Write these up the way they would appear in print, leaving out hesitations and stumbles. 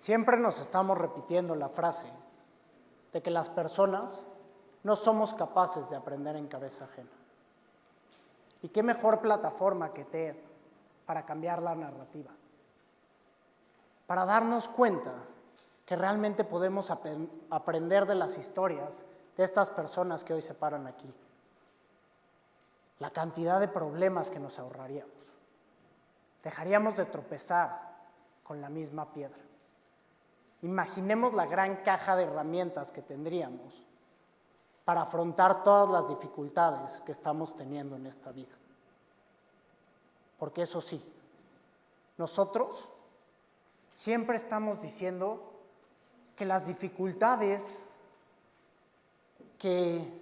Siempre nos estamos repitiendo la frase de que las personas no somos capaces de aprender en cabeza ajena. ¿Y qué mejor plataforma que TED para cambiar la narrativa? Para darnos cuenta que realmente podemos aprender de las historias de estas personas que hoy se paran aquí. La cantidad de problemas que nos ahorraríamos. Dejaríamos de tropezar con la misma piedra. Imaginemos la gran caja de herramientas que tendríamos para afrontar todas las dificultades que estamos teniendo en esta vida. Porque eso sí, nosotros siempre estamos diciendo que las dificultades, que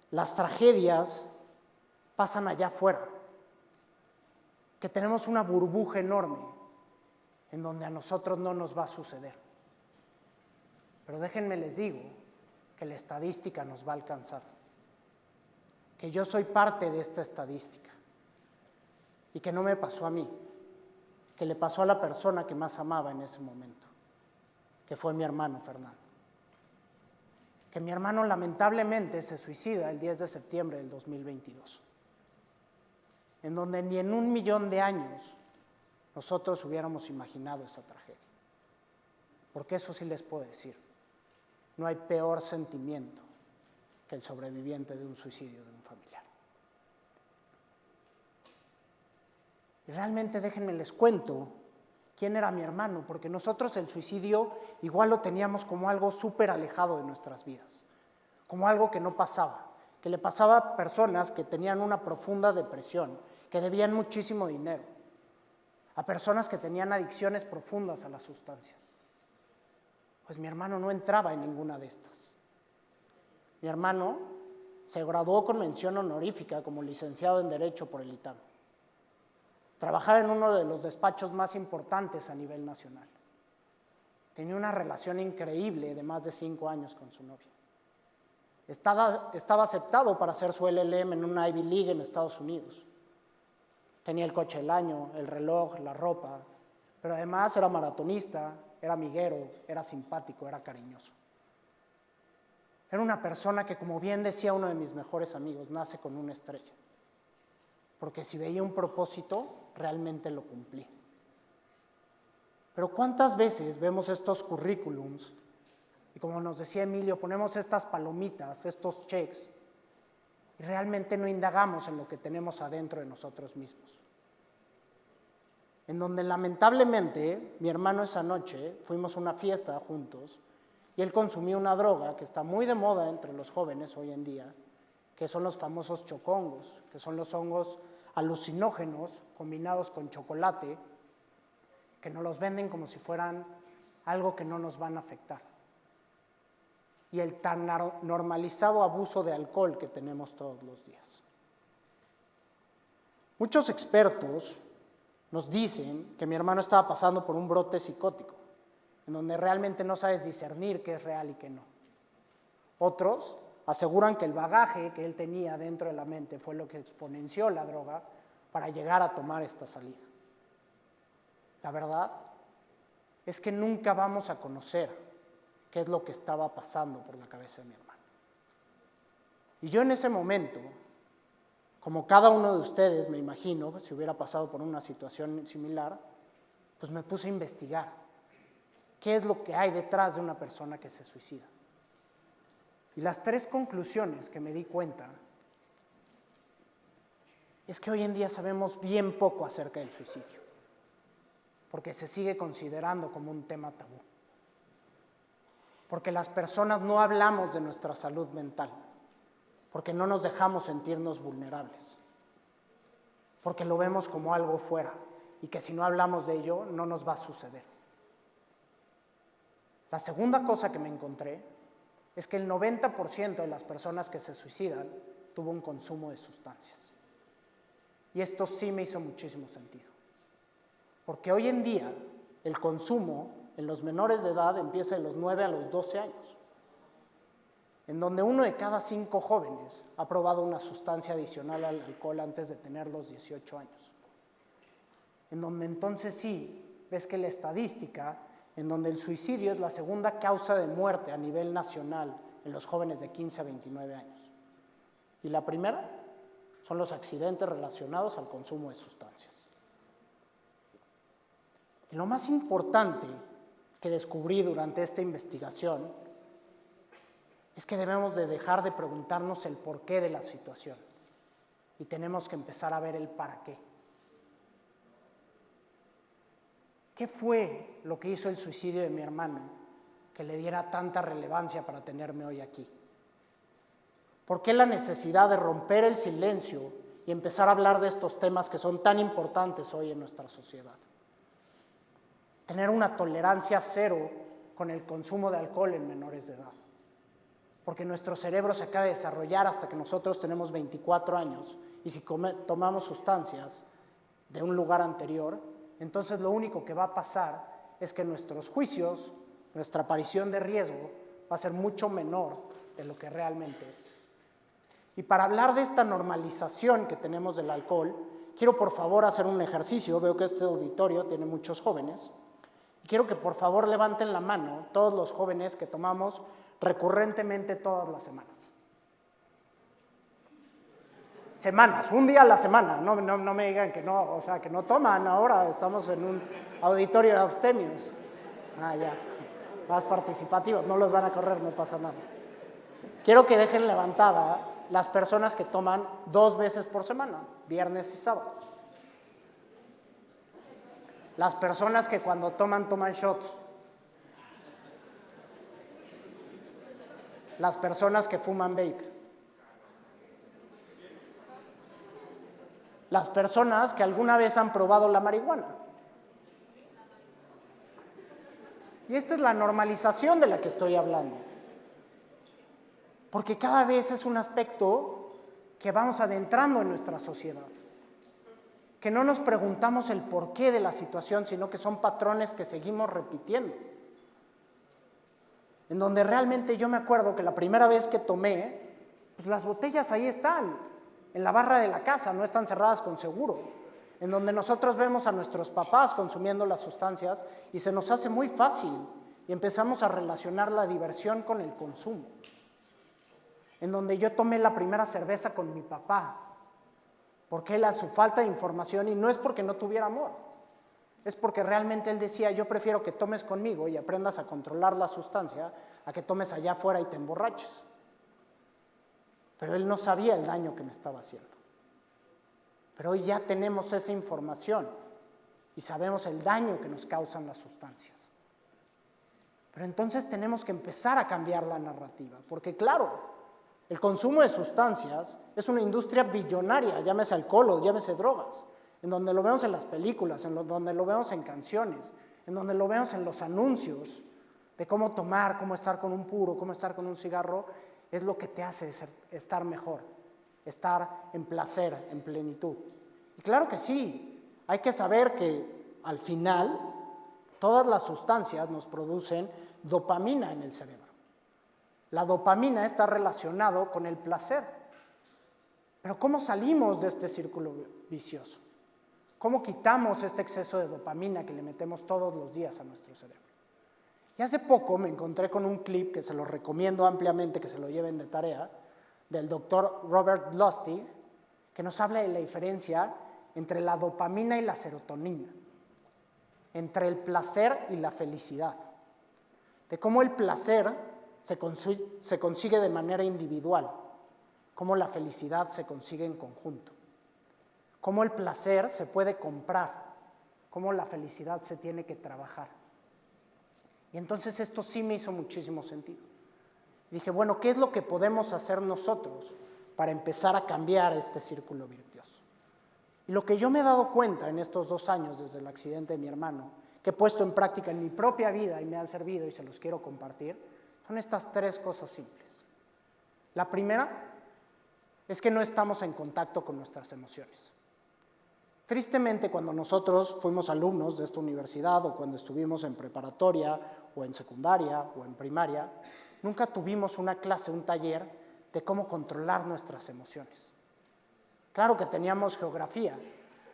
las tragedias pasan allá afuera, que tenemos una burbuja enorme en donde a nosotros no nos va a suceder. Pero déjenme les digo que la estadística nos va a alcanzar, que yo soy parte de esta estadística y que no me pasó a mí, que le pasó a la persona que más amaba en ese momento, que fue mi hermano Fernando. Que mi hermano lamentablemente se suicida el 10 de septiembre del 2022, en donde ni en 1.000.000 de años nosotros hubiéramos imaginado esa tragedia. Porque eso sí les puedo decir, no hay peor sentimiento que el sobreviviente de un suicidio de un familiar. Y realmente déjenme les cuento quién era mi hermano, porque nosotros el suicidio igual lo teníamos como algo súper alejado de nuestras vidas, como algo que no pasaba, que le pasaba a personas que tenían una profunda depresión, que debían muchísimo dinero, a personas que tenían adicciones profundas a las sustancias. Pues mi hermano no entraba en ninguna de estas. Mi hermano se graduó con mención honorífica como licenciado en Derecho por el ITAM. Trabajaba en uno de los despachos más importantes a nivel nacional. Tenía una relación increíble de más de 5 años con su novia. Estaba aceptado para hacer su LLM en una Ivy League en Estados Unidos. Tenía el coche del año, el reloj, la ropa, pero además era maratonista, era amiguero, era simpático, era cariñoso. Era una persona que, como bien decía uno de mis mejores amigos, nace con una estrella. Porque si veía un propósito, realmente lo cumplía. Pero ¿cuántas veces vemos estos currículums? Y como nos decía Emilio, ponemos estas palomitas, estos checks, y realmente no indagamos en lo que tenemos adentro de nosotros mismos. En donde lamentablemente mi hermano esa noche fuimos a una fiesta juntos y él consumió una droga que está muy de moda entre los jóvenes hoy en día, que son los famosos chocongos, que son los hongos alucinógenos combinados con chocolate, que nos los venden como si fueran algo que no nos van a afectar. Y el tan normalizado abuso de alcohol que tenemos todos los días. Muchos expertos nos dicen que mi hermano estaba pasando por un brote psicótico, en donde realmente no sabes discernir qué es real y qué no. Otros aseguran que el bagaje que él tenía dentro de la mente fue lo que exponenció la droga para llegar a tomar esta salida. La verdad es que nunca vamos a conocer qué es lo que estaba pasando por la cabeza de mi hermano. Y yo en ese momento, como cada uno de ustedes, me imagino, si hubiera pasado por una situación similar, pues me puse a investigar qué es lo que hay detrás de una persona que se suicida. Y las 3 conclusiones que me di cuenta es que hoy en día sabemos bien poco acerca del suicidio, porque se sigue considerando como un tema tabú. Porque las personas no hablamos de nuestra salud mental, porque no nos dejamos sentirnos vulnerables, porque lo vemos como algo fuera y que si no hablamos de ello no nos va a suceder. La segunda cosa que me encontré es que el 90% de las personas que se suicidan tuvo un consumo de sustancias. Y esto sí me hizo muchísimo sentido, porque hoy en día el consumo en los menores de edad empieza de los 9 a los 12 años, en donde 1 de cada 5 jóvenes ha probado una sustancia adicional al alcohol antes de tener los 18 años. En donde entonces sí ves que la estadística en donde el suicidio es la segunda causa de muerte a nivel nacional en los jóvenes de 15 a 29 años. Y la primera son los accidentes relacionados al consumo de sustancias. Y lo más importante que descubrí durante esta investigación es que debemos de dejar de preguntarnos el porqué de la situación y tenemos que empezar a ver el para qué. ¿Qué fue lo que hizo el suicidio de mi hermano que le diera tanta relevancia para tenerme hoy aquí? ¿Por qué la necesidad de romper el silencio y empezar a hablar de estos temas que son tan importantes hoy en nuestra sociedad? Tener una tolerancia cero con el consumo de alcohol en menores de edad. Porque nuestro cerebro se acaba de desarrollar hasta que nosotros tenemos 24 años y si tomamos sustancias de un lugar anterior, entonces lo único que va a pasar es que nuestros juicios, nuestra aparición de riesgo va a ser mucho menor de lo que realmente es. Y para hablar de esta normalización que tenemos del alcohol, quiero por favor hacer un ejercicio. Veo que este auditorio tiene muchos jóvenes. Quiero que por favor levanten la mano todos los jóvenes que tomamos recurrentemente todas las semanas. Semanas, un día a la semana, no me digan que no, o sea, que no toman ahora, estamos en un auditorio de abstemios. Ya, más participativos, no los van a correr, no pasa nada. Quiero que dejen levantada las personas que toman 2 veces por semana, viernes y sábado. Las personas que cuando toman shots. Las personas que fuman vape. Las personas que alguna vez han probado la marihuana. Y esta es la normalización de la que estoy hablando. Porque cada vez es un aspecto que vamos adentrando en nuestra sociedad. Que no nos preguntamos el porqué de la situación, sino que son patrones que seguimos repitiendo. En donde realmente yo me acuerdo que la primera vez que tomé, pues las botellas ahí están, en la barra de la casa, no están cerradas con seguro. En donde nosotros vemos a nuestros papás consumiendo las sustancias y se nos hace muy fácil y empezamos a relacionar la diversión con el consumo. En donde yo tomé la primera cerveza con mi papá, porque él a su falta de información, y no es porque no tuviera amor, es porque realmente él decía, yo prefiero que tomes conmigo y aprendas a controlar la sustancia, a que tomes allá afuera y te emborraches. Pero él no sabía el daño que me estaba haciendo. Pero hoy ya tenemos esa información y sabemos el daño que nos causan las sustancias. Pero entonces tenemos que empezar a cambiar la narrativa, porque claro, el consumo de sustancias es una industria billonaria, llámese alcohol o llámese drogas, en donde lo vemos en las películas, donde lo vemos en canciones, en donde lo vemos en los anuncios de cómo tomar, cómo estar con un puro, cómo estar con un cigarro, es lo que te hace estar mejor, estar en placer, en plenitud. Y claro que sí, hay que saber que al final todas las sustancias nos producen dopamina en el cerebro. La dopamina está relacionado con el placer. Pero ¿cómo salimos de este círculo vicioso? ¿Cómo quitamos este exceso de dopamina que le metemos todos los días a nuestro cerebro? Y hace poco me encontré con un clip que se lo recomiendo ampliamente que se lo lleven de tarea, del doctor Robert Lustig, que nos habla de la diferencia entre la dopamina y la serotonina, entre el placer y la felicidad, de cómo el placer se consigue de manera individual, cómo la felicidad se consigue en conjunto, cómo el placer se puede comprar, cómo la felicidad se tiene que trabajar. Y entonces esto sí me hizo muchísimo sentido. Dije, bueno, ¿qué es lo que podemos hacer nosotros para empezar a cambiar este círculo virtuoso? Y lo que yo me he dado cuenta en estos 2 años desde el accidente de mi hermano, que he puesto en práctica en mi propia vida y me han servido y se los quiero compartir, son estas 3 cosas simples. La primera es que no estamos en contacto con nuestras emociones. Tristemente, cuando nosotros fuimos alumnos de esta universidad o cuando estuvimos en preparatoria o en secundaria o en primaria, nunca tuvimos una clase, un taller de cómo controlar nuestras emociones. Claro que teníamos geografía,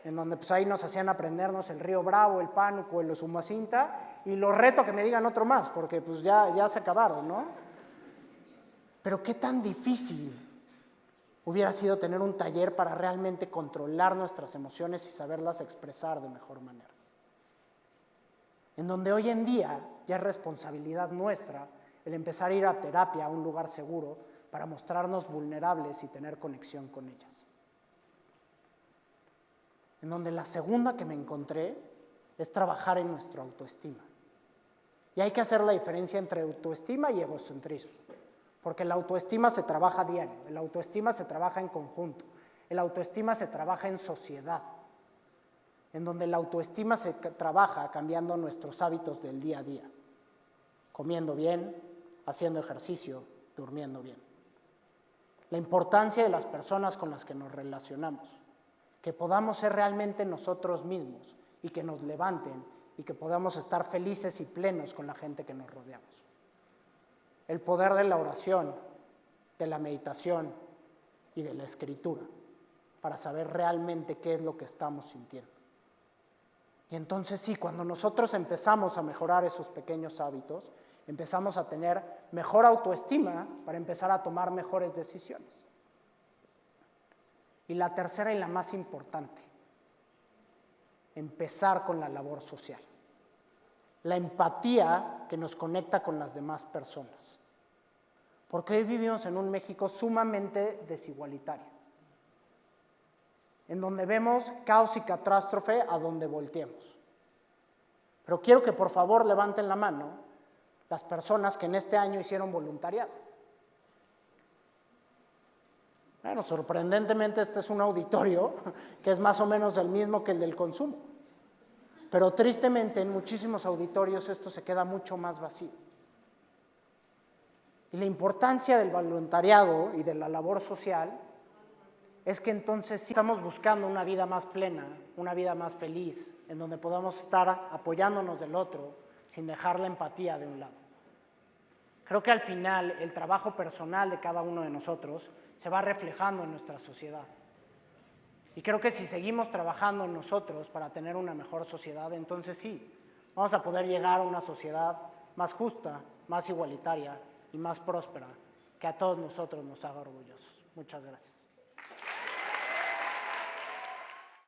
en donde pues ahí nos hacían aprendernos el río Bravo, el Pánuco, el Usumacinta, y los reto a que me digan otro más, porque pues ya se acabaron, ¿no? Pero qué tan difícil hubiera sido tener un taller para realmente controlar nuestras emociones y saberlas expresar de mejor manera. En donde hoy en día ya es responsabilidad nuestra el empezar a ir a terapia, a un lugar seguro, para mostrarnos vulnerables y tener conexión con ellas. En donde la segunda que me encontré es trabajar en nuestra autoestima. Y hay que hacer la diferencia entre autoestima y egocentrismo, porque la autoestima se trabaja a diario, la autoestima se trabaja en conjunto, la autoestima se trabaja en sociedad, en donde la autoestima se trabaja cambiando nuestros hábitos del día a día, comiendo bien, haciendo ejercicio, durmiendo bien. La importancia de las personas con las que nos relacionamos, que podamos ser realmente nosotros mismos y que nos levanten y que podamos estar felices y plenos con la gente que nos rodeamos. El poder de la oración, de la meditación y de la escritura para saber realmente qué es lo que estamos sintiendo. Y entonces sí, cuando nosotros empezamos a mejorar esos pequeños hábitos, empezamos a tener mejor autoestima para empezar a tomar mejores decisiones. Y la tercera y la más importante, empezar con la labor social. La empatía que nos conecta con las demás personas. Porque hoy vivimos en un México sumamente desigualitario, en donde vemos caos y catástrofe a donde volteemos. Pero quiero que por favor levanten la mano las personas que en este año hicieron voluntariado. Bueno, sorprendentemente este es un auditorio que es más o menos el mismo que el del consumo. Pero tristemente en muchísimos auditorios esto se queda mucho más vacío. Y la importancia del voluntariado y de la labor social es que entonces sí estamos buscando una vida más plena, una vida más feliz, en donde podamos estar apoyándonos del otro sin dejar la empatía de un lado. Creo que al final el trabajo personal de cada uno de nosotros se va reflejando en nuestra sociedad. Y creo que si seguimos trabajando en nosotros para tener una mejor sociedad, entonces sí, vamos a poder llegar a una sociedad más justa, más igualitaria y más próspera, que a todos nosotros nos haga orgullosos. Muchas gracias.